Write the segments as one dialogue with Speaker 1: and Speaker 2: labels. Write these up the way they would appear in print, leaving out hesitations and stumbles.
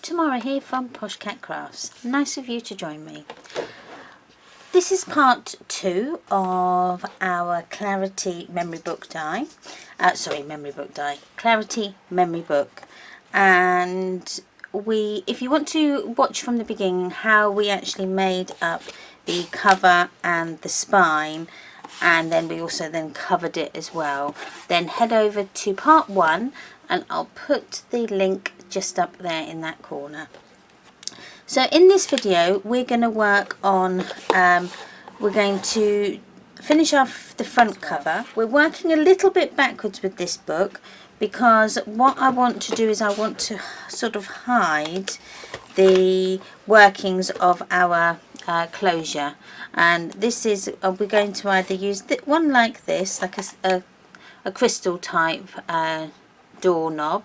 Speaker 1: Tamara here from Posh Cat Crafts. Nice of you to join me. This is part 2 of our Clarity memory book die. Clarity memory book. And if you want to watch from the beginning how we actually made up the cover and the spine, and then we also then covered it as well, then head over to part 1 and I'll put the link just up there in that corner. So in this video we're going to work on, we're going to finish off the front cover. We're working a little bit backwards with this book because what I want to do is I want to sort of hide the workings of our closure, and this is we're going to either use one like this, like a crystal type doorknob,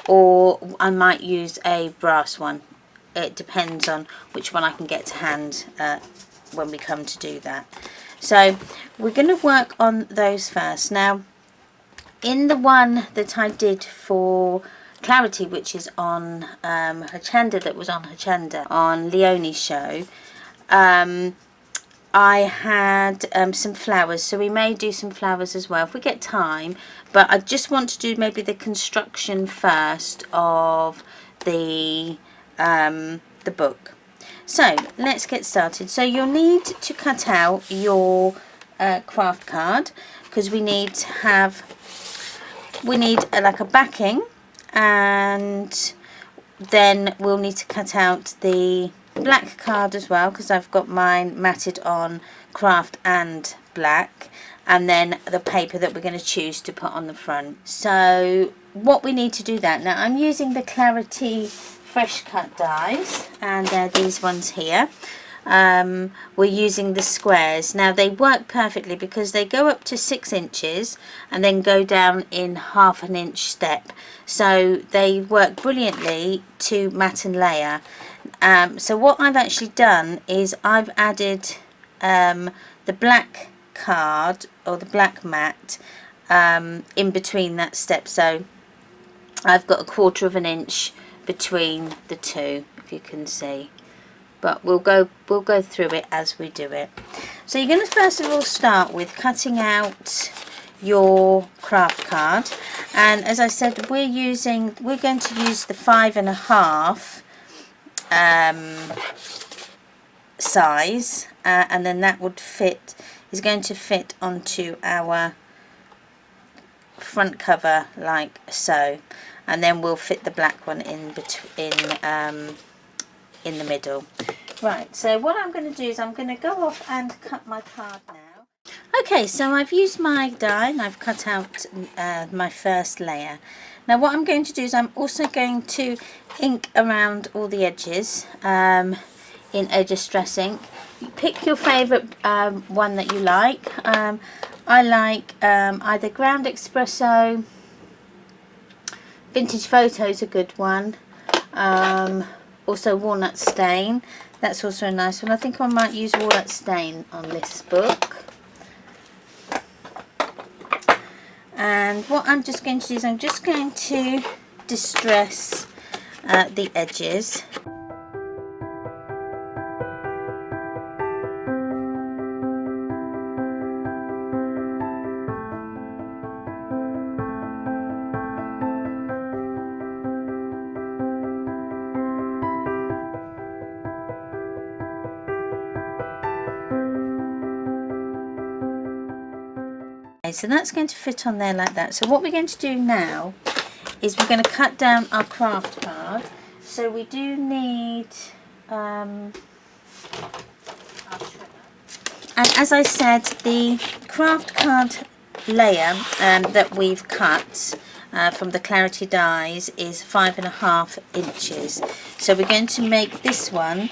Speaker 1: or I might use a brass one. It depends on which one I can get to hand when we come to do that. So we're going to work on those first. Now in the one that I did for Clarity, which is on Hochanda, that was on Hochanda on Leonie's show, I had some flowers, so we may do some flowers as well if we get time, but I just want to do maybe the construction first of the book. So let's get started. So you'll need to cut out your craft card, because we need like a backing, and then we'll need to cut out the black card as well, because I've got mine matted on craft and black, and then the paper that we're going to choose to put on the front. So what we need to do that, now I'm using the Clarity fresh cut dies, and they're these ones here. We're using the squares. Now they work perfectly because they go up to 6 inches and then go down in ½ an inch step, so they work brilliantly to mat and layer. So what I've actually done is I've added the black card, or the black mat, in between that step, so I've got ½ an inch between the two, if you can see, but we'll go through it as we do it. So you're going to first of all start with cutting out your craft card, and as I said, we're going to use the 5.5 size, and then that is going to fit onto our front cover like so, and then we'll fit the black one in the middle. Right, so what I'm going to do is I'm going to go off and cut my card now. Okay, so I've used my die and I've cut out my first layer. Now what I'm going to do is I'm also going to ink around all the edges in a distress ink. You pick your favourite one that you like. I like either Ground Espresso, Vintage Photo's a good one, also Walnut Stain, that's also a nice one. I think I might use Walnut Stain on this book. And what I'm just going to do is I'm just going to distress the edges. So that's going to fit on there like that. So what we're going to do now is we're going to cut down our craft card. So we do need, and as I said, the craft card layer that we've cut from the Clarity dies is 5.5 inches. So we're going to make this one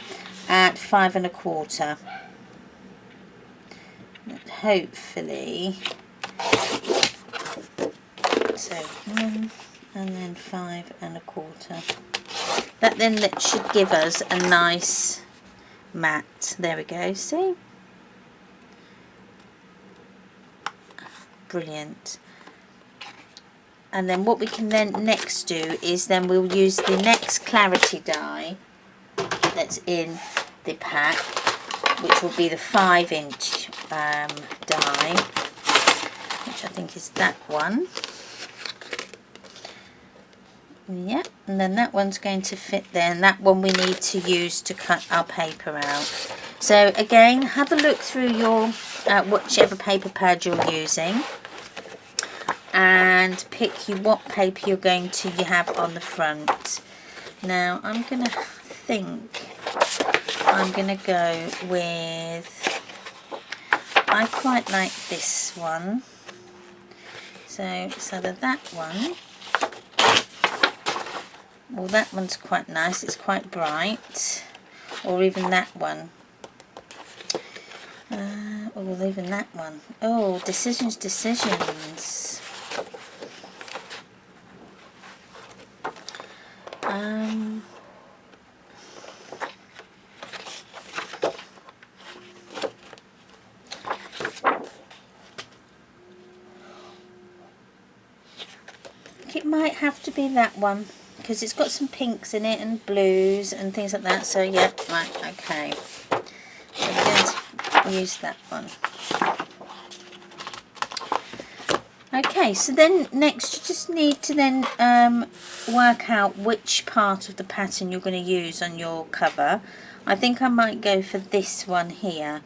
Speaker 1: at 5.25. Hopefully. So 1 and then 5.25. That should give us a nice mat. There we go, see? Brilliant. And then what we can then next do is then we'll use the next clarity die that's in the pack, which will be the 5-inch die, which I think is that one. Yeah, and then that one's going to fit there, and that one we need to use to cut our paper out. So again, have a look through your whichever paper pad you're using, and pick you what paper you're going to have on the front. Now I'm gonna go with, I quite like this one, so it's either that one, well that one's quite nice, it's quite bright, or even that one. Or even that one. Oh, decisions. It might have to be that one, because it's got some pinks in it and blues and things like that. So yeah, right, okay. So we're going to use that one. Okay, so then next you just need to then work out which part of the pattern you're going to use on your cover. I think I might go for this one here,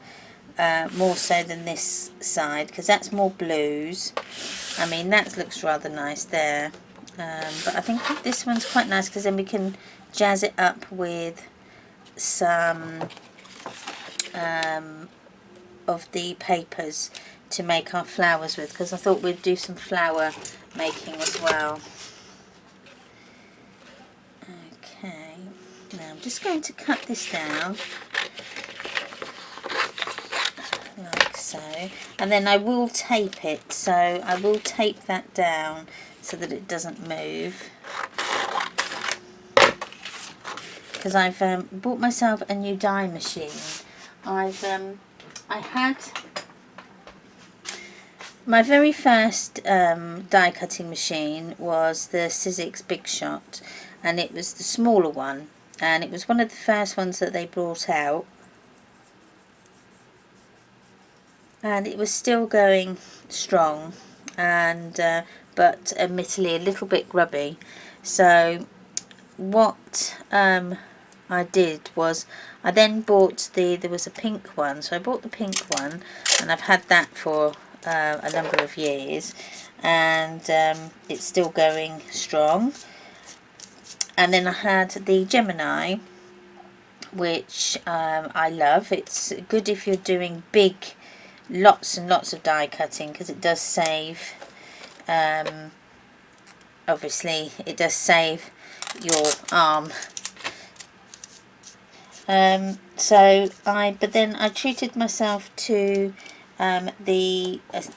Speaker 1: more so than this side, because that's more blues. I mean, that looks rather nice there, but I think this one's quite nice, because then we can jazz it up with some of the papers to make our flowers with, because I thought we'd do some flower making as well. Okay, now I'm just going to cut this down like so, and then I will tape it, so I will tape that down so that it doesn't move, because I've bought myself a new die machine. I had my very first die cutting machine was the Sizzix Big Shot, and it was the smaller one, and it was one of the first ones that they brought out, and it was still going strong, and but admittedly a little bit grubby. So what I did was I then bought there was a pink one, so I bought the pink one, and I've had that for a number of years, and it's still going strong. And then I had the Gemini, which I love. It's good if you're doing big, lots and lots of die cutting, because it does save, obviously it does save your arm. But then I treated myself to a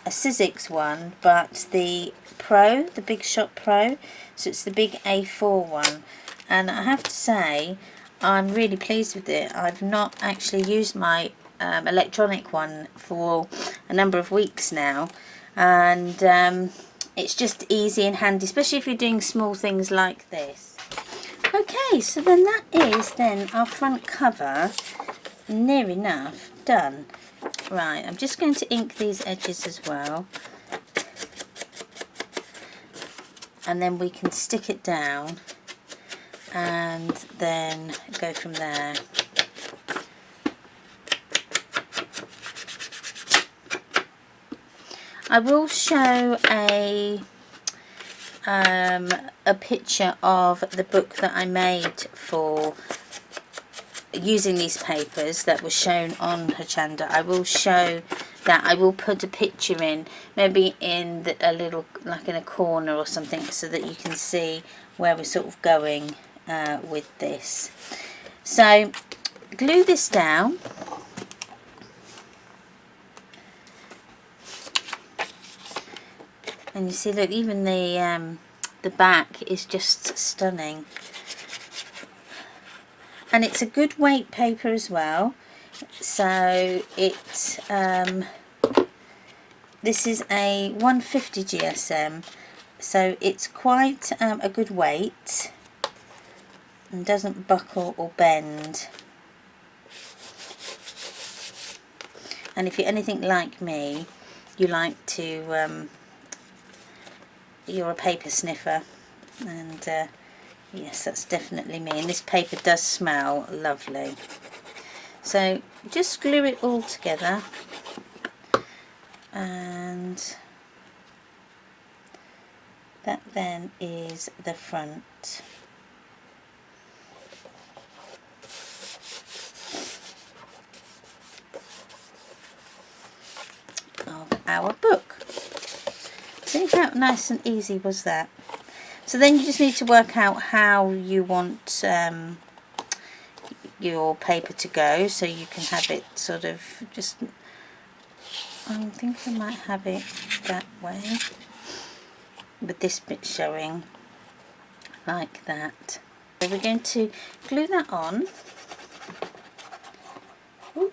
Speaker 1: Sizzix one, but the Pro, the Big Shot Pro, so it's the big A4 one, and I have to say I'm really pleased with it. I've not actually used my electronic one for a number of weeks now, and it's just easy and handy, especially if you're doing small things like this. Okay, so then that is then our front cover near enough done. Right, I'm just going to ink these edges as well, and then we can stick it down and then go from there. I will show a picture of the book that I made for using these papers that was shown on Hochanda. I will show that. I will put a picture in, maybe in a little, like in a corner or something, so that you can see where we're sort of going with this. So glue this down. And you see, look, even the back is just stunning. And it's a good weight paper as well. So it this is a 150 GSM. so it's quite a good weight and doesn't buckle or bend. And if you're anything like me, you like to you're a paper sniffer, and yes, that's definitely me. And this paper does smell lovely. So just glue it all together, and that then is the front. Of our book. See how nice and easy was that? So then you just need to work out how you want your paper to go, so you can have it sort of just, I think I might have it that way, with this bit showing like that. So we're going to glue that on. Ooh.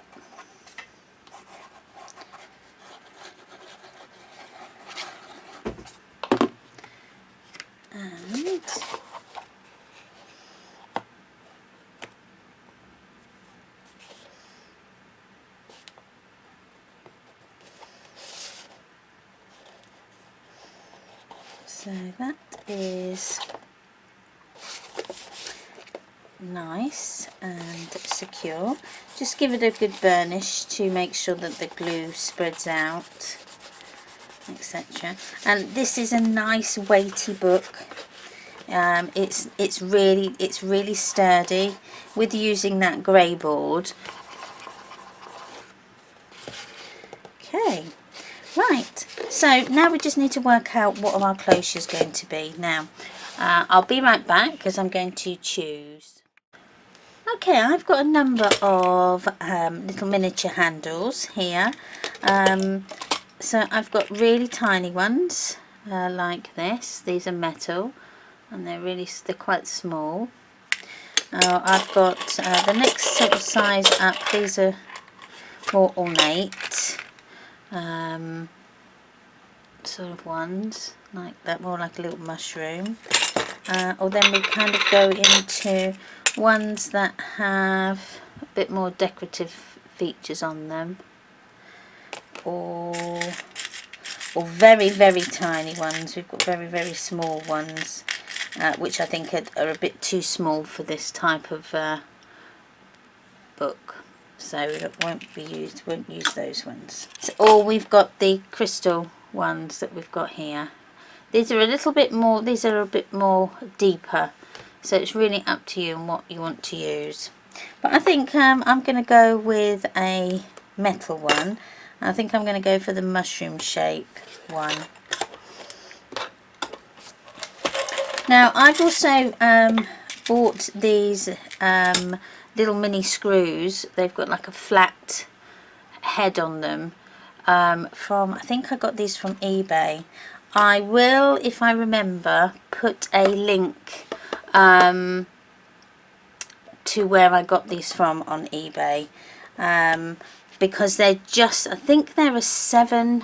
Speaker 1: And so that is nice and secure. Just give it a good burnish to make sure that the glue spreads out, etc. And this is a nice weighty book. It's really sturdy with using that grey board. Okay, right, so now we just need to work out what our closure is going to be. Now I'll be right back because I'm going to choose. Okay, I've got a number of little miniature handles here. So I've got really tiny ones like this. These are metal and they're quite small. I've got the next sort of size up. These are more ornate sort of ones like that, more like a little mushroom. Or then we kind of go into ones that have a bit more decorative features on them, or very tiny ones. We've got very small ones, which I think are a bit too small for this type of book, so it won't use those ones. Or we've got the crystal ones that we've got here. These are a little bit more, these are a bit more deeper, so it's really up to you and what you want to use. But I think I'm going to go with a metal one. I think I'm going to go for the mushroom shape one. Now I've also bought these little mini screws. They've got like a flat head on them from, I think I got these from eBay. I will, if I remember, put a link to where I got these from on eBay, because they're just, I think they're a 7mm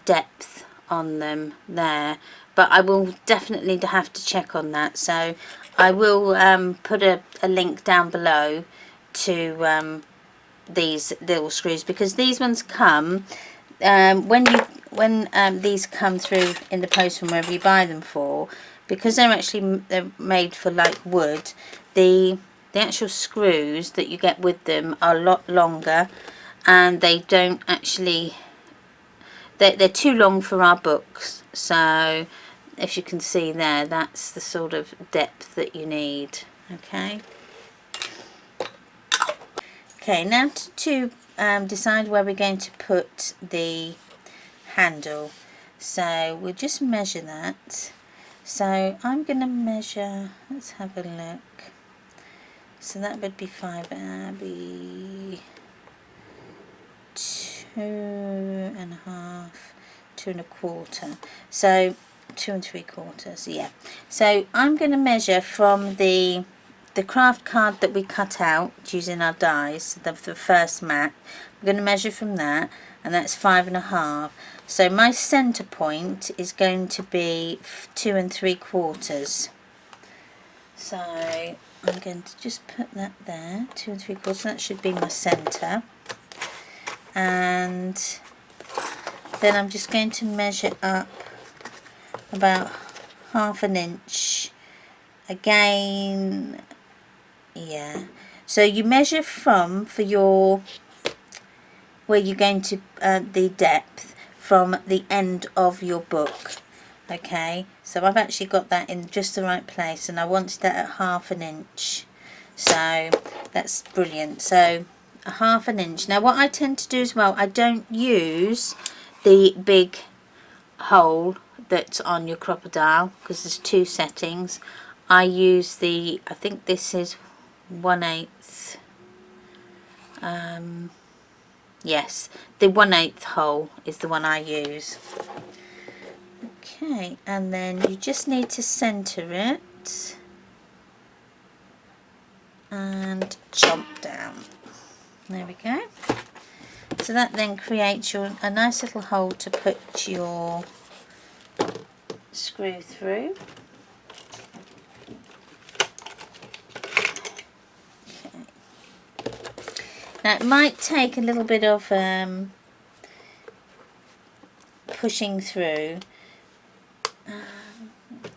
Speaker 1: depth on them there, but I will definitely have to check on that. So I will put a link down below to these little screws, because these ones come when these come through in the post from wherever you buy them for, because they're made for like wood. The actual screws that you get with them are a lot longer, and they don't actually, they're too long for our books. So if you can see there, that's the sort of depth that you need. Okay, now to decide where we're going to put the handle. So we'll just measure that. So I'm going to measure, let's have a look. So that would be 5, be 2.5, 2.25. So 2 3/4, yeah. So I'm going to measure from the craft card that we cut out using our dies, the first mat. I'm going to measure from that, and that's 5.5. So my center point is going to be 2 3/4. So I'm going to just put that there, 2 3/4. That should be my center. And then I'm just going to measure up about 1/2 inch again. Yeah, so you measure for your where you're going to the depth from the end of your book. Okay, so I've actually got that in just the right place, and I wanted that at 1/2 inch, so that's brilliant. So 1/2 inch. Now what I tend to do as well, I don't use the big hole that's on your crocodile because there's 2 settings. I use the, I think this is 1/8. Yes, the 1/8 hole is the one I use. Okay, and then you just need to center it and chomp down. There we go. So that then creates a nice little hole to put your screw through. Okay. Now it might take a little bit of pushing through.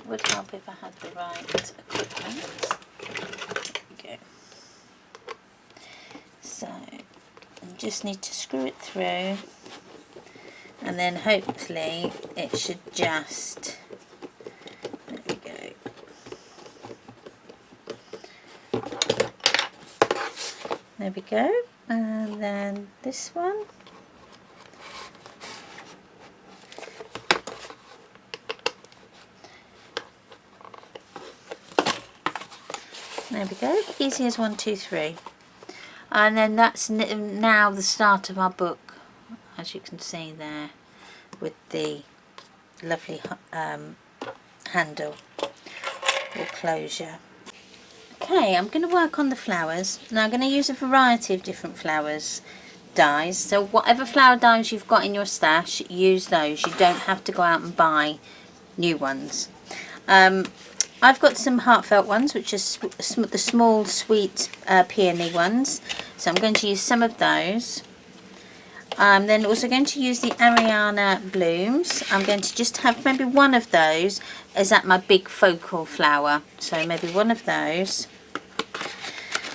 Speaker 1: Would help if I had the right equipment. There we go. So you just need to screw it through, and then hopefully it should just, there we go. There we go. And then this one. There we go, easy as 1 2 3. And then that's now the start of our book, as you can see there, with the lovely handle or closure. Okay, I'm going to work on the flowers. Now I'm going to use a variety of different flowers dies, so whatever flower dies you've got in your stash, use those. You don't have to go out and buy new ones. I've got some heartfelt ones, which is the small sweet peony ones, so I'm going to use some of those. Then also going to use the Ariana blooms. I'm going to just have maybe one of those as at my big focal flower, so maybe one of those.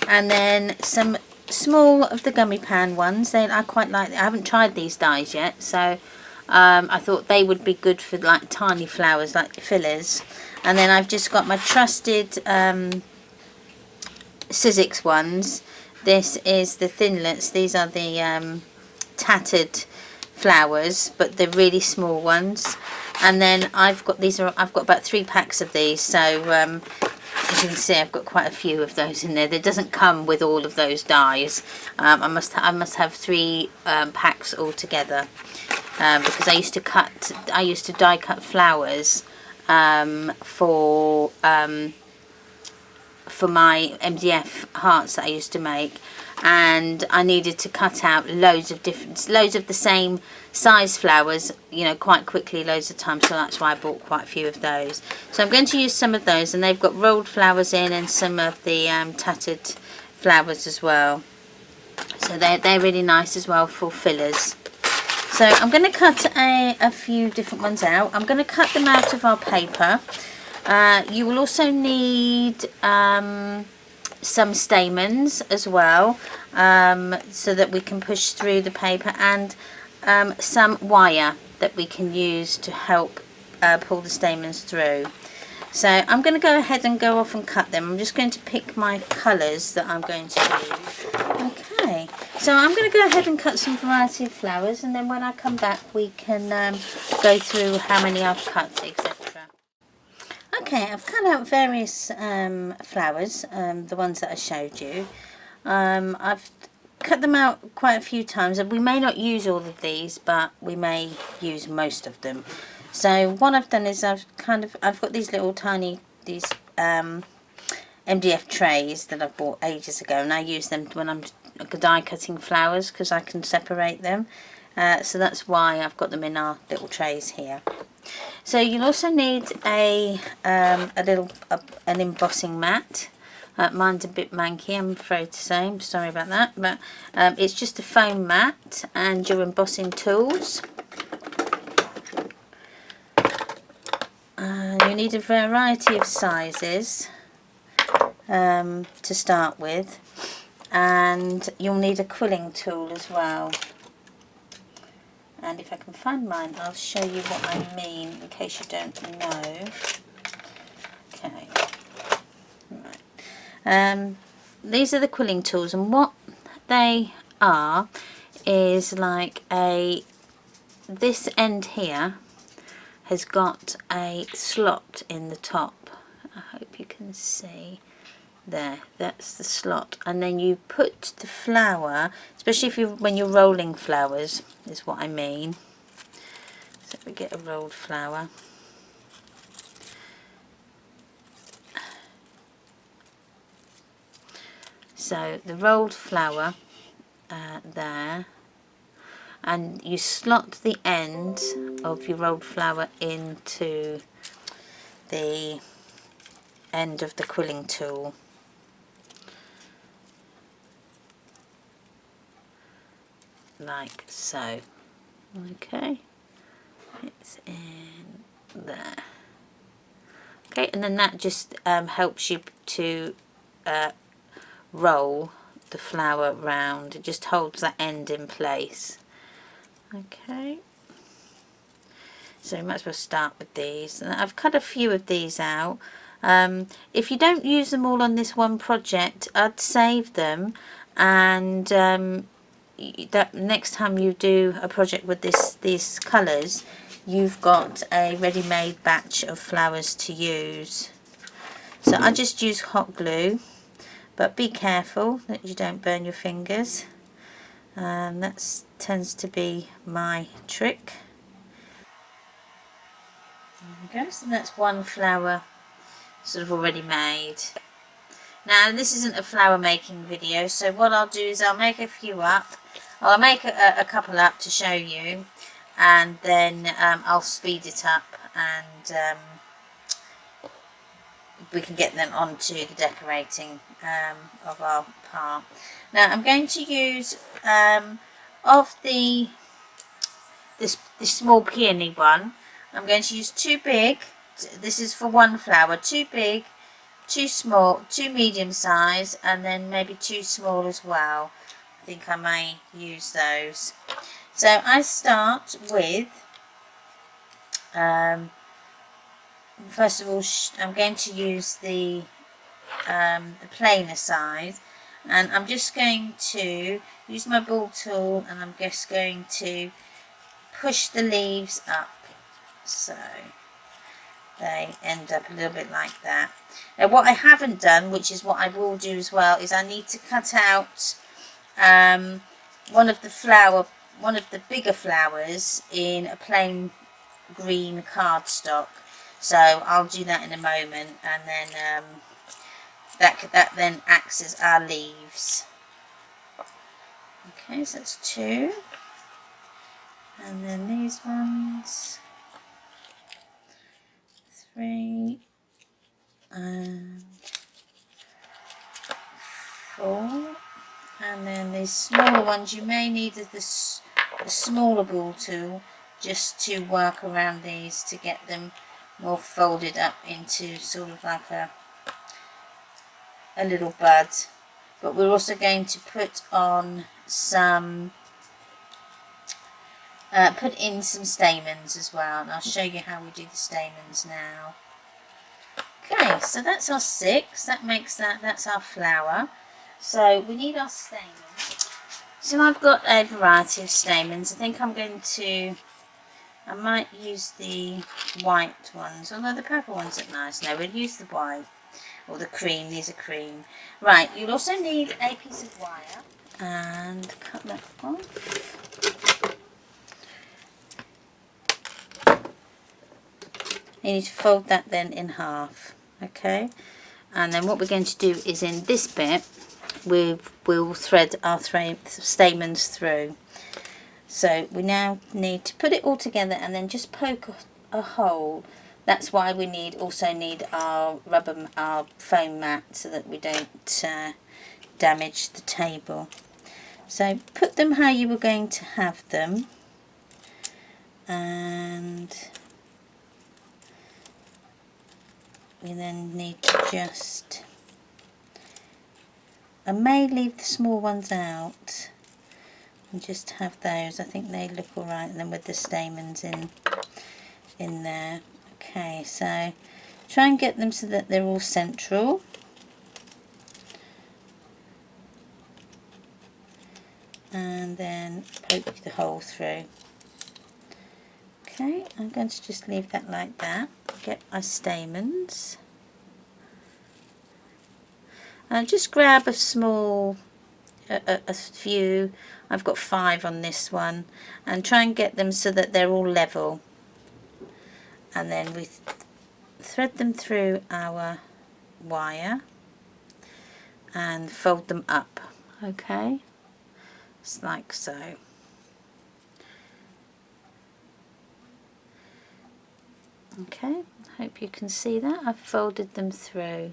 Speaker 1: And then some small of the gummy pan ones. I quite like. I haven't tried these dies yet, so I thought they would be good for like tiny flowers, like fillers. And then I've just got my trusted Sizzix ones. This is the thinlets. These are the tattered flowers, but they're really small ones. And then I've got about 3 packs of these. So as you can see, I've got quite a few of those in there. That doesn't come with all of those dies. I must have 3 packs altogether because I used to die cut flowers for my MDF hearts that I used to make, and I needed to cut out loads of the same size flowers, you know, quite quickly, loads of times, so that's why I bought quite a few of those. So I'm going to use some of those, and they've got rolled flowers in and some of the tattered flowers as well, so they're really nice as well for fillers. So I'm going to cut a few different ones out. I'm going to cut them out of our paper. You will also need some stamens as well, so that we can push through the paper, and some wire that we can use to help pull the stamens through. So I'm going to go ahead and go off and cut them. I'm just going to pick my colours that I'm going to use. Okay, so I'm going to go ahead and cut some variety of flowers, and then when I come back we can go through how many I've cut, etc. Okay, I've cut out various flowers, the ones that I showed you. I've cut them out quite a few times, and we may not use all of these, but we may use most of them. So what I've done is I've got these little tiny MDF trays that I've bought ages ago, and I use them when I'm die cutting flowers because I can separate them. so that's why I've got them in our little trays here. So you'll also need an embossing mat. Mine's a bit manky, I'm afraid to say. I'm sorry about that, but it's just a foam mat and your embossing tools. You need a variety of sizes to start with, and you'll need a quilling tool as well. And if I can find mine, I'll show you what I mean in case you don't know. Okay. Right. These are the quilling tools, and what they are is like this end here has got a slot in the top. I hope you can see. There, that's the slot, and then you put the flower, especially when you're rolling flowers, is what I mean. So we get a rolled flower. So the rolled flower there, and you slot the end of your rolled flower into the end of the quilling tool. Like so. Okay, it's in there. Okay, and then that just helps you to roll the flower round. It just holds that end in place. Okay, so you might as well start with these, and I've cut a few of these out. If you don't use them all on this one project, I'd save them, and that next time you do a project with these colours, you've got a ready-made batch of flowers to use. So I just use hot glue, but be careful that you don't burn your fingers. That tends to be my trick. There we go. So that's one flower sort of already made. Now this isn't a flower making video, so what I'll do is I'll make a few up. I'll make a couple up to show you, and then I'll speed it up, and we can get them onto the decorating of our part. Now I'm going to use of this small peony one. I'm going to use two big. This is for one flower. Two big, two small, two medium size, and then maybe two small as well. I think I may use those. So I start with, first of all, I'm going to use the plainer side, and I'm just going to use my ball tool, and I'm just going to push the leaves up so they end up a little bit like that. Now what I haven't done, which is what I will do as well, is I need to cut out one of the bigger flowers in a plain green cardstock. So I'll do that in a moment, and then that then acts as our leaves. Okay, so that's two, and then these ones, three, and four, and then these smaller ones you may need the smaller ball tool just to work around these to get them more folded up into sort of like a little bud. But we're also going to put on some put in some stamens as well, and I'll show you how we do the stamens now. Okay, so that's our 6. That makes that's our flower. So we need our stamens. So I've got a variety of stamens. I think I might use the white ones, although the purple ones are nice. No, we'll use the white, or the cream. These are cream. Right, you'll also need a piece of wire, and cut that off. You need to fold that then in half, okay? And then what we're going to do is in this bit, we'll thread our stamens through. So we now need to put it all together and then just poke a hole. That's why we also need our our foam mat, so that we don't damage the table. So put them how you were going to have them, and we then need to just, I may leave the small ones out and just have those. I think they look alright, and then with the stamens in there. Okay, so try and get them so that they're all central. And then poke the hole through. Okay, I'm going to just leave that like that. Get my stamens. And just grab a small, a few. I've got 5 on this one. And try and get them so that they're all level. And then we thread them through our wire and fold them up. Okay, it's like so. Okay, hope you can see that. I've folded them through.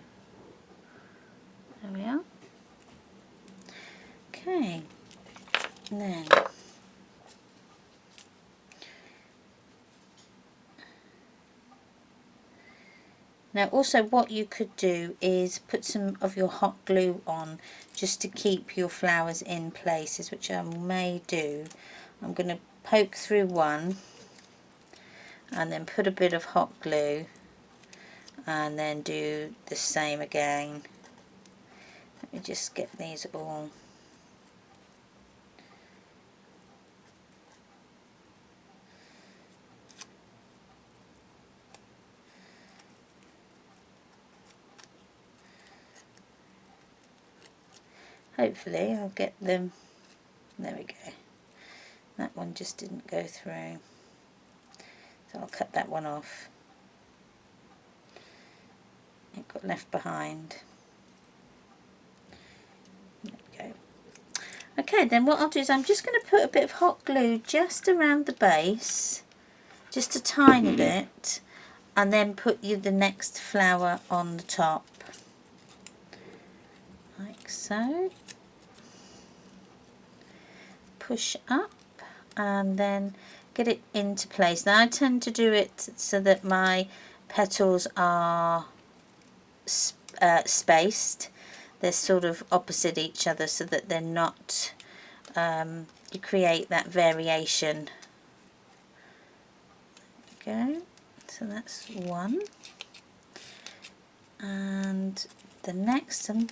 Speaker 1: There we are. Okay, and then now also what you could do is put some of your hot glue on, just to keep your flowers in places, which I may do. I'm going to poke through one and then put a bit of hot glue and then do the same again. Let me just get these all. Hopefully I'll get them. There we go. That one just didn't go through, so I'll cut that one off. It got left behind. There we go. Okay, then what I'll do is I'm just going to put a bit of hot glue just around the base, just a tiny bit, and then put the next flower on the top, like so. Push up and then get it into place. Now I tend to do it so that my petals are spaced. They're sort of opposite each other, so that they're not, you create that variation. There we go. So that's one. And the next one,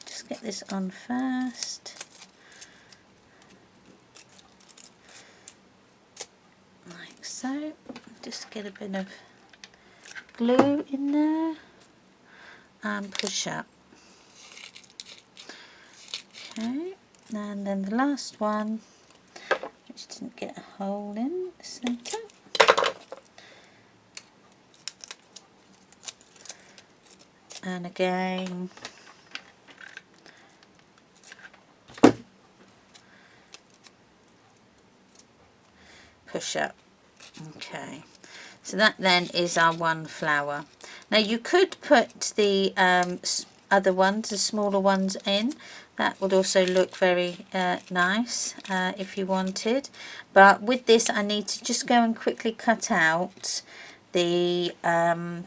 Speaker 1: just get this on first. Like so. Just get a bit of glue in there and push up. Okay, and then the last one, which didn't get a hole in the centre. And again, push up. Okay, so that then is our one flower. Now you could put the other ones, the smaller ones in. That would also look very nice if you wanted. But with this I need to just go and quickly cut out the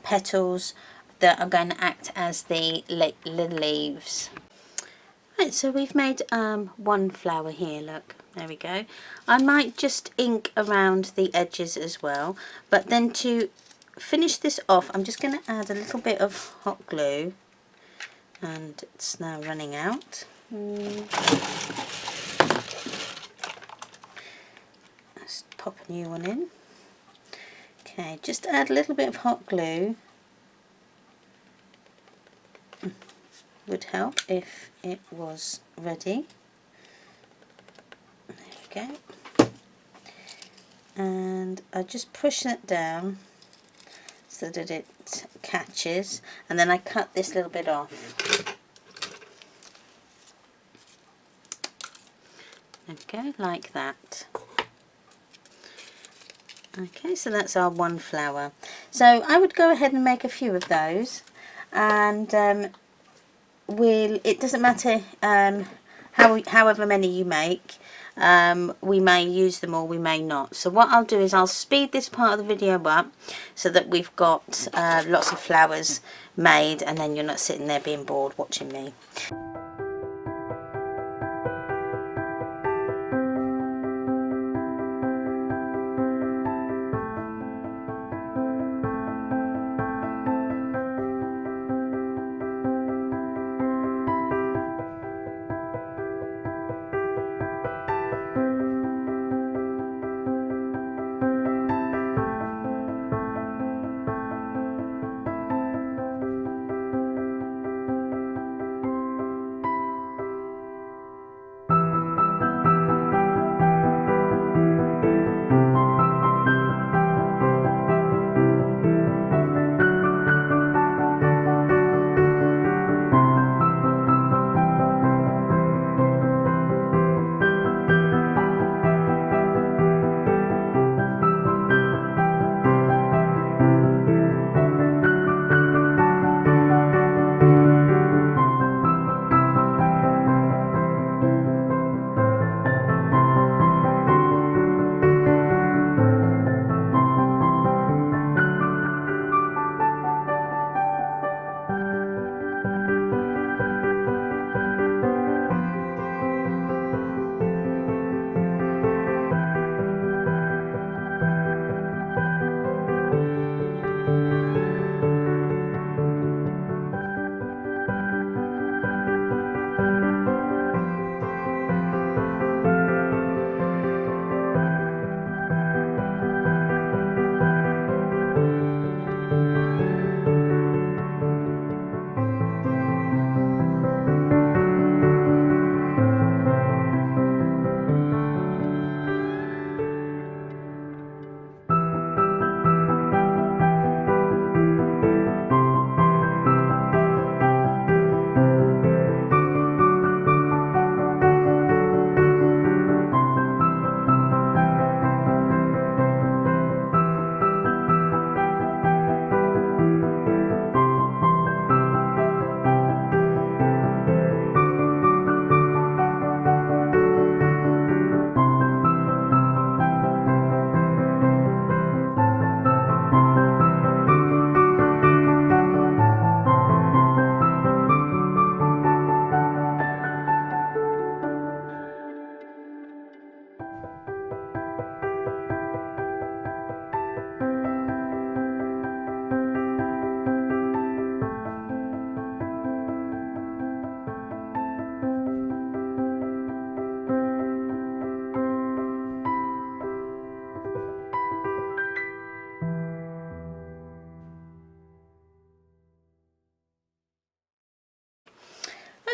Speaker 1: petals that are going to act as the leaves. Right, so we've made one flower here, look, there we go. I might just ink around the edges as well, but then to finish this off I'm just going to add a little bit of hot glue, and it's now running out. Let's pop a new one in. Okay, just add a little bit of hot glue. Would help if it was ready. There we go. And I just push that down so that it catches, and then I cut this little bit off. Okay, like that. Okay, so that's our one flower. So I would go ahead and make a few of those, and it doesn't matter however many you make. We may use them or we may not. So what I'll do is I'll speed this part of the video up so that we've got lots of flowers made, and then you're not sitting there being bored watching me.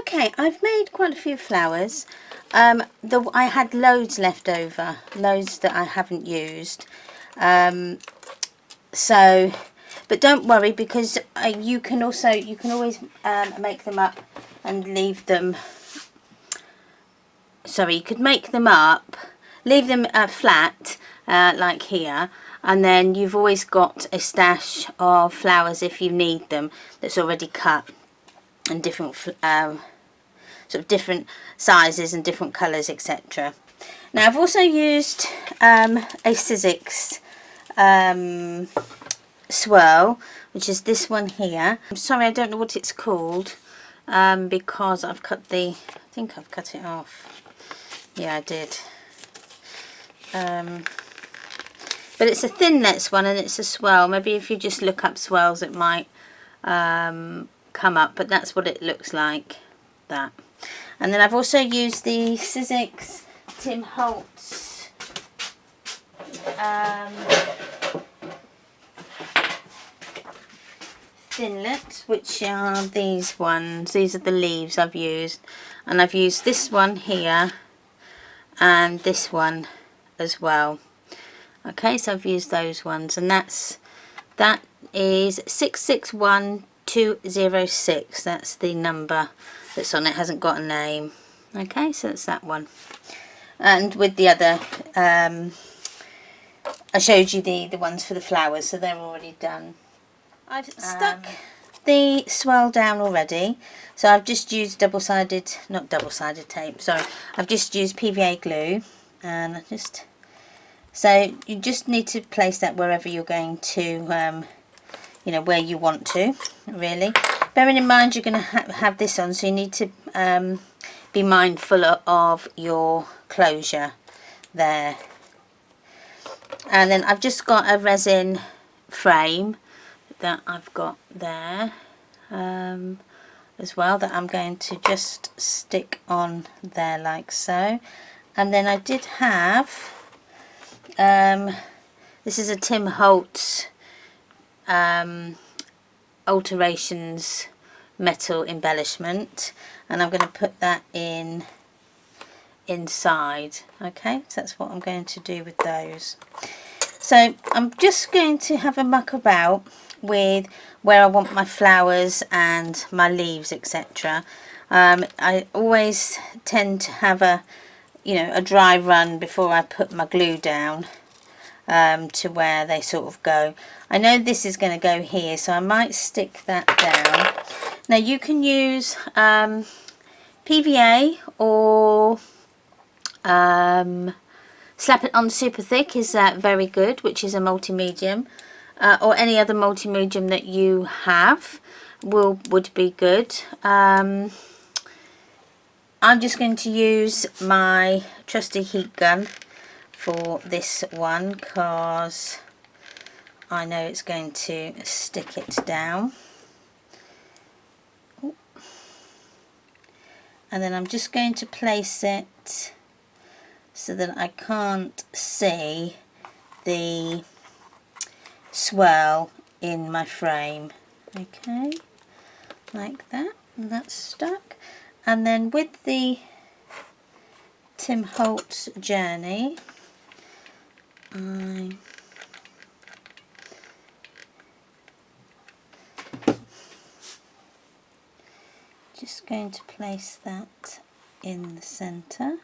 Speaker 1: Okay, I've made quite a few flowers. I had loads left over, loads that I haven't used. But don't worry, because you can always make them up and leave them. Sorry, you could make them up, leave them flat like here, and then you've always got a stash of flowers if you need them that's already cut and different sort of different sizes and different colours, etc. Now I've also used a Sizzix swirl, which is this one here. I'm sorry, I don't know what it's called because I think I've cut it off. Yeah, I did. But it's a thinlets one and it's a swirl. Maybe if you just look up swirls it might come up, but that's what it looks like, that. And then I've also used the Sizzix Tim Holtz thinlet, which are these ones. These are the leaves I've used, and I've used this one here and this one as well. Okay, so I've used those ones, and that is 661206. That's the number that's on it. Hasn't got a name. Okay, so that's that one. And with the other I showed you the ones for the flowers, so they're already done. I've stuck the swirl down already, so I've just used not double-sided tape, sorry, I've just used PVA glue, and so you just need to place that wherever you're going to, you know, where you want to, really. Bearing in mind you're going to have this on, so you need to be mindful of your closure there. And then I've just got a resin frame that I've got there as well, that I'm going to just stick on there like so. And then I did have this is a Tim Holtz Alterations metal embellishment, and I'm going to put that inside. Okay, so that's what I'm going to do with those. So I'm just going to have a muck about with where I want my flowers and my leaves, etc. I always tend to have a dry run before I put my glue down to where they sort of go. I know this is going to go here, so I might stick that down. Now you can use PVA or Slap It On Super Thick is very good, which is a multi-medium, or any other multi-medium that you have would be good. I'm just going to use my trusty heat gun for this one, because I know it's going to stick it down. And then I'm just going to place it so that I can't see the swirl in my frame. Okay, like that, and that's stuck. And then with the Tim Holtz Journey, I'm just going to place that in the centre,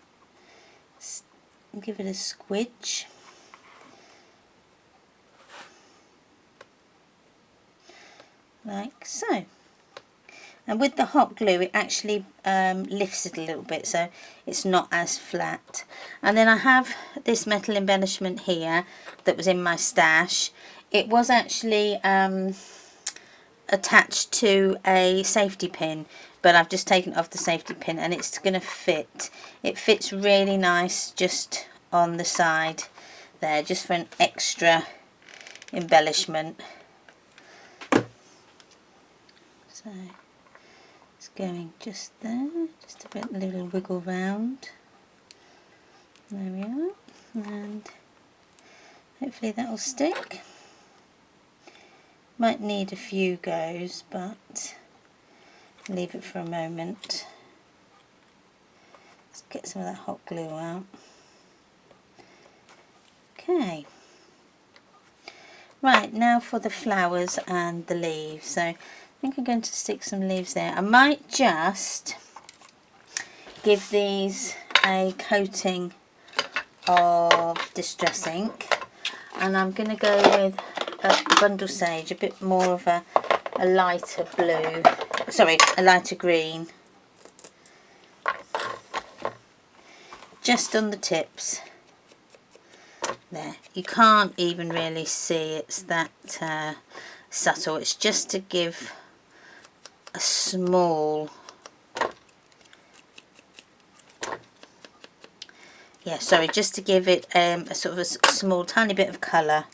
Speaker 1: give it a squidge, like so. And with the hot glue it actually lifts it a little bit, so it's not as flat. And then I have this metal embellishment here that was in my stash. It was actually attached to a safety pin, but I've just taken it off the safety pin, and it's going to fit. It fits really nice just on the side there, just for an extra embellishment. So it's going just there, just a little wiggle round. There we are, and hopefully that will stick. Might need a few goes, but leave it for a moment. Let's get some of that hot glue out. Okay. Right, now for the flowers and the leaves. So I think I'm going to stick some leaves there. I might just give these a coating of Distress ink, and I'm going to go with a Bundle Sage, a bit more of a lighter blue, sorry, a lighter green, just on the tips there. You can't even really see it's that subtle. It's just to give a small, just to give it a sort of a small tiny bit of colour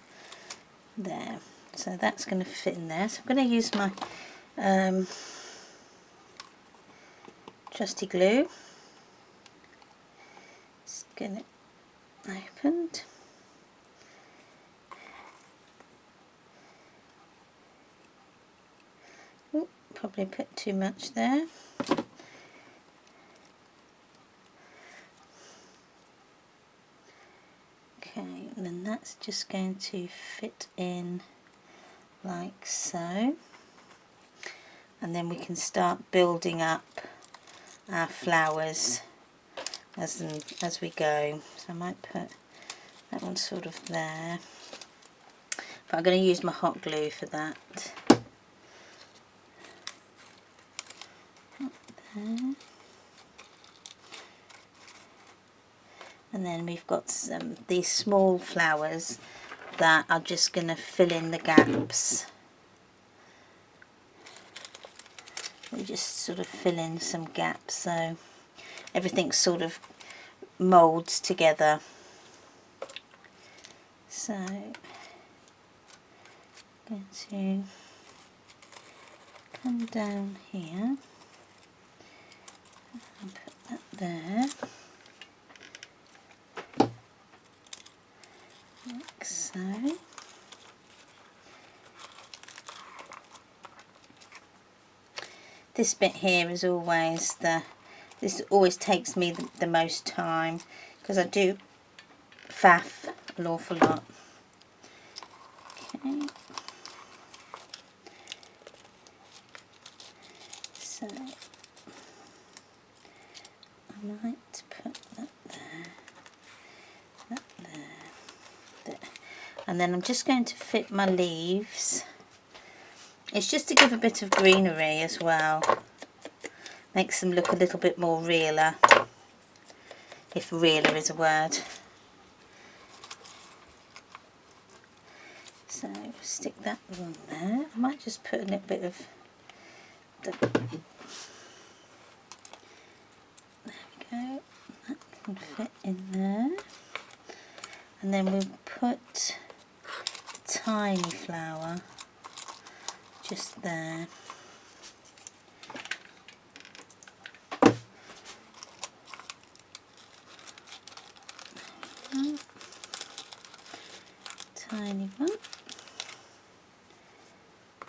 Speaker 1: there. So that's going to fit in there. So I'm going to use my trusty glue. Just get it opened. Ooh, probably put too much there. Okay, and then that's just going to fit in like so, and then we can start building up our flowers as we go. So I might put That one's sort of there. But I'm going to use my hot glue for that. There. And then we've got these small flowers that are just going to fill in the gaps. We just sort of fill in some gaps so everything sort of moulds together. So I'm going to come down here and put that there, like so. This bit here is always this always takes me the most time because I do faff an awful lot. Okay. So I might put that there, and then I'm just going to fit my leaves. It's just to give a bit of greenery as well. Makes them look a little bit more realer, if realer is a word. So stick that one there. I might just put a little bit of there we go. That can fit in there. And then we'll put a tiny flower just there. Tiny one.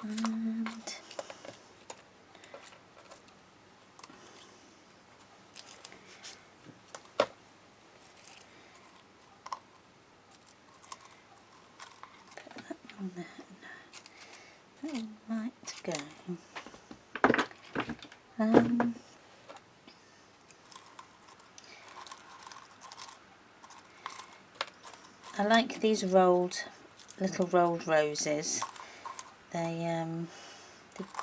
Speaker 1: And put that on there. That might go. I like these little rolled roses. They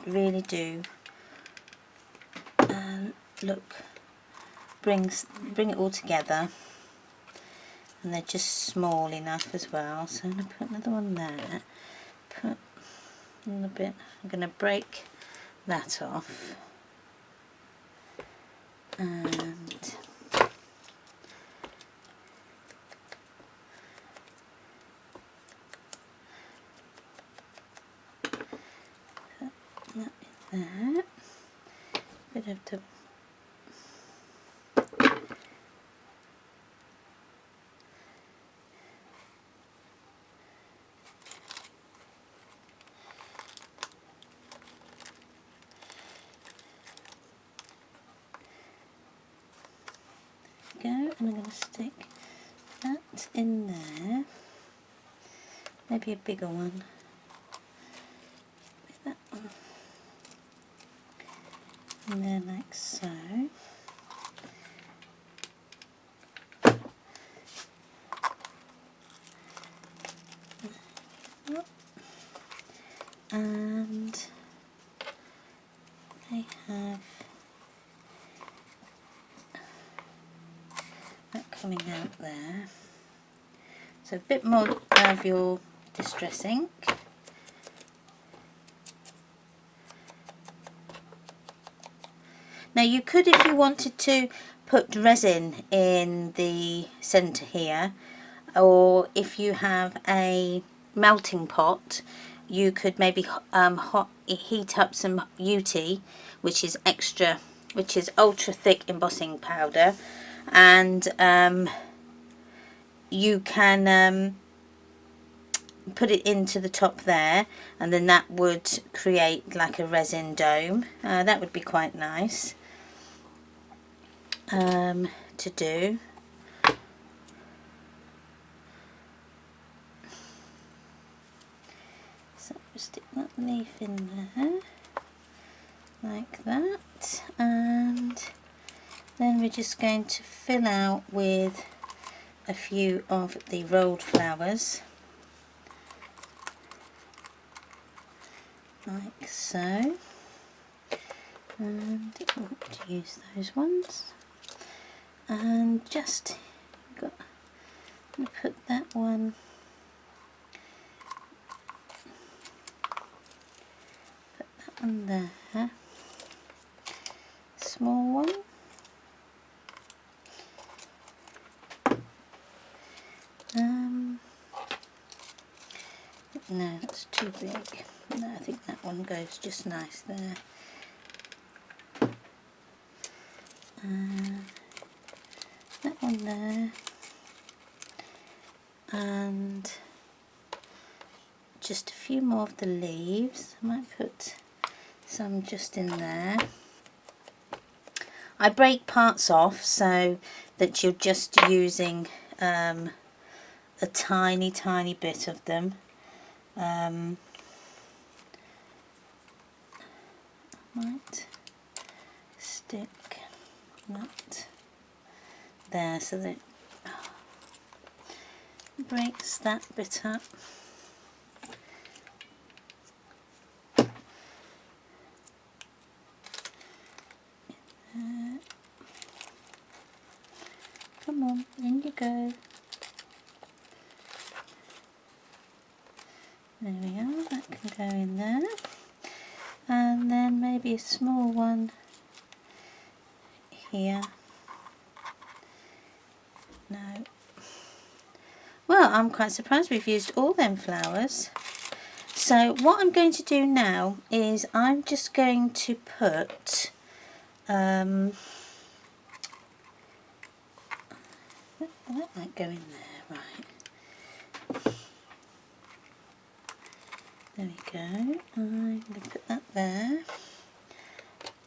Speaker 1: really do bring it all together, and they're just small enough as well. So I'm going to put another one there. Put a little bit. I'm going to break that off, and that in there. Bit of the go, and I'm going to stick that in there. Maybe a bigger one. That one. And then like so. And they have that coming out there. So a bit more of your distress ink. Now you could, if you wanted to, put resin in the centre here, or if you have a melting pot, you could maybe heat up some UT, which is ultra thick embossing powder, and you can put it into the top there, and then that would create like a resin dome. That would be quite nice to do. So stick that leaf in there like that, and then we're just going to fill out with a few of the rolled flowers, like so, and I want to use those ones, and just I'm going to put that one there, small one, no, that's too big. No, I think that one goes just nice there. That one there, and just a few more of the leaves. I might put some just in there. I break parts off so that you're just using a tiny bit of them. Might stick that there so that it breaks that bit up. Come on, in you go. There we are, that can go in there. And then maybe a small one here. No. Well, I'm quite surprised we've used all them flowers. So what I'm going to do now is I'm just going to put that might go in there, right. There we go. I'm going to put that there.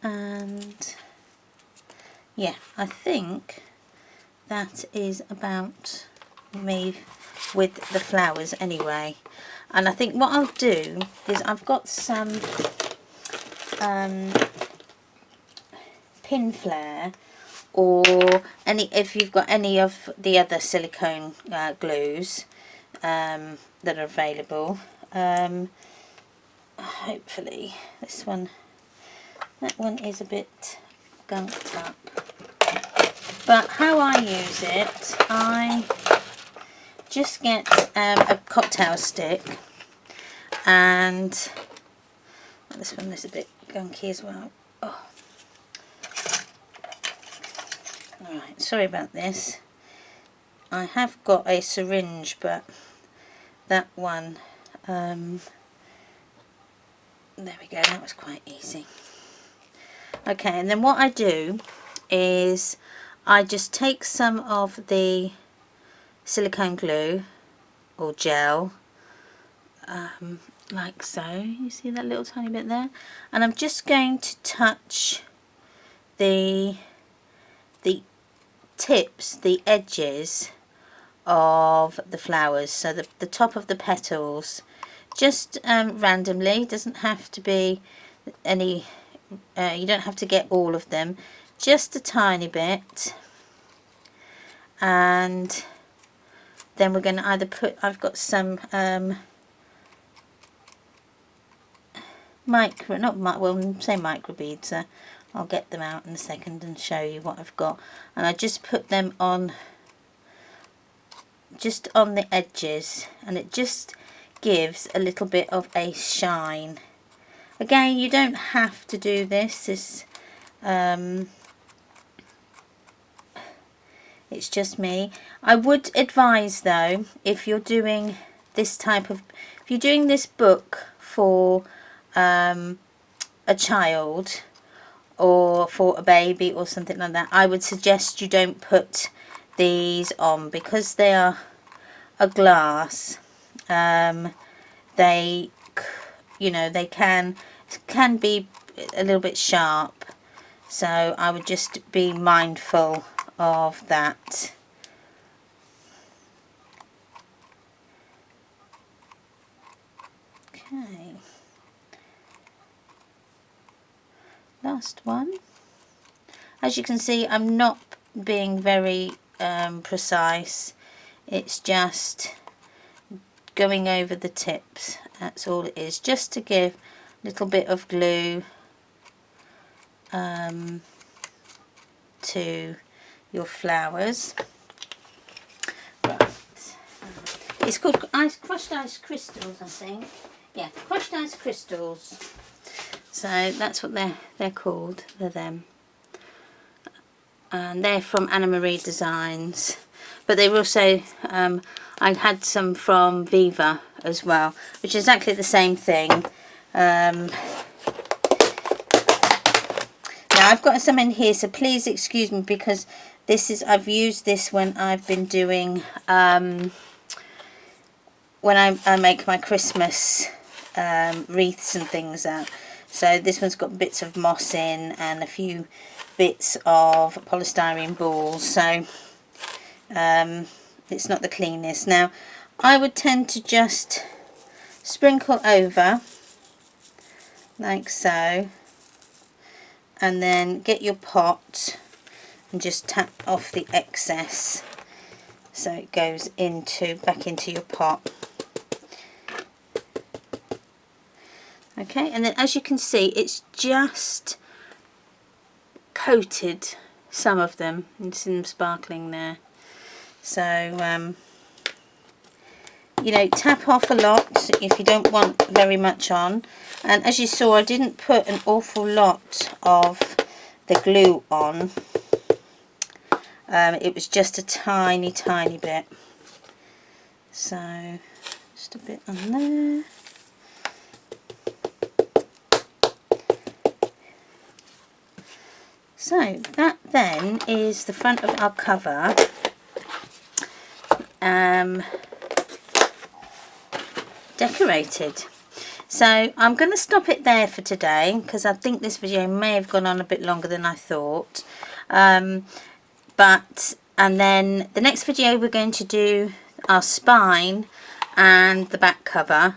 Speaker 1: And yeah, I think that is about me with the flowers anyway. And I think what I'll do is I've got some pin flare, or if you've got any of the other silicone glues that are available. Hopefully this one, that one is a bit gunked up, but how I use it, I just get a cocktail stick, and this one is a bit gunky as well. Oh. Alright, sorry about this. I have got a syringe, but that one, there we go, that was quite easy. Okay, and then what I do is I just take some of the silicone glue or gel, like so. You see that little tiny bit there? And I'm just going to touch the tips, the edges of the flowers, so the top of the petals, just randomly. Doesn't have to be any, you don't have to get all of them, just a tiny bit. And then we're going to either put, I've got some micro beads. I'll get them out in a second and show you what I've got. And I just put them on, just on the edges, and it just gives a little bit of a shine. Again, you don't have to do this. It's just me. I would advise though, if you're doing this type of, if you're doing this book for a child or for a baby or something like that, I would suggest you don't put these on, because they are a glass. They, you know, they can be a little bit sharp, so I would just be mindful of that. Okay, last one. As you can see, I'm not being very precise. It's just going over the tips. That's all it is, just to give a little bit of glue to your flowers. Right. It's called crushed ice crystals, I think. Yeah, crushed ice crystals. So that's what they're called. They're them. And they're from Anna Marie Designs. But they were also, I had some from Viva as well, which is exactly the same thing. Now I've got some in here, so please excuse me, because this is, I've used this when I've been doing, when I make my Christmas wreaths and things out. So this one's got bits of moss in and a few bits of polystyrene balls, so it's not the cleanest. Now I would tend to just sprinkle over like so, and then get your pot and just tap off the excess so it goes back into your pot. Okay, and then as you can see, it's just coated some of them. You can see them sparkling there. So you know, tap off a lot if you don't want very much on. And as you saw, I didn't put an awful lot of the glue on. It was just a tiny bit. So just a bit on there. So that then is the front of our cover. Decorated. So I'm going to stop it there for today, because I think this video may have gone on a bit longer than I thought. And then the next video we're going to do our spine and the back cover,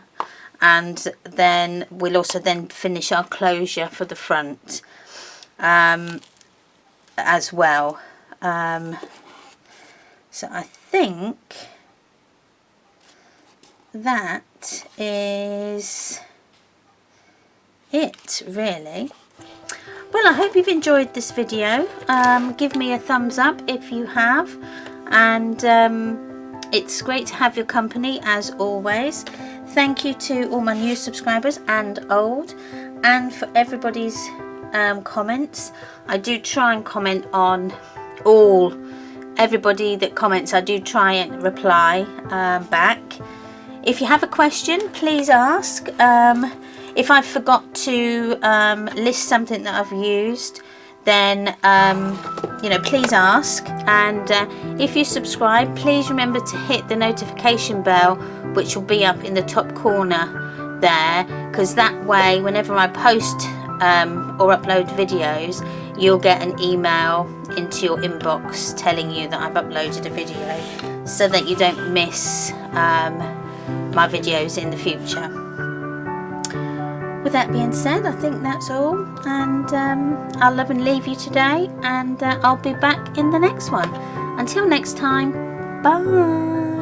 Speaker 1: and then we'll also then finish our closure for the front as well. So I think that is it, really. Well, I hope you've enjoyed this video. Give me a thumbs up if you have, and it's great to have your company as always. Thank you to all my new subscribers and old, and for everybody's comments. I do try and comment on everybody that comments. I do try and reply back. If you have a question, please ask. If I forgot to list something that I've used, then you know, please ask. And if you subscribe, please remember to hit the notification bell, which will be up in the top corner there, because that way whenever I post or upload videos, you'll get an email into your inbox telling you that I've uploaded a video, so that you don't miss my videos in the future. With that being said, I think that's all, and I'll love and leave you today, and I'll be back in the next one. Until next time, bye.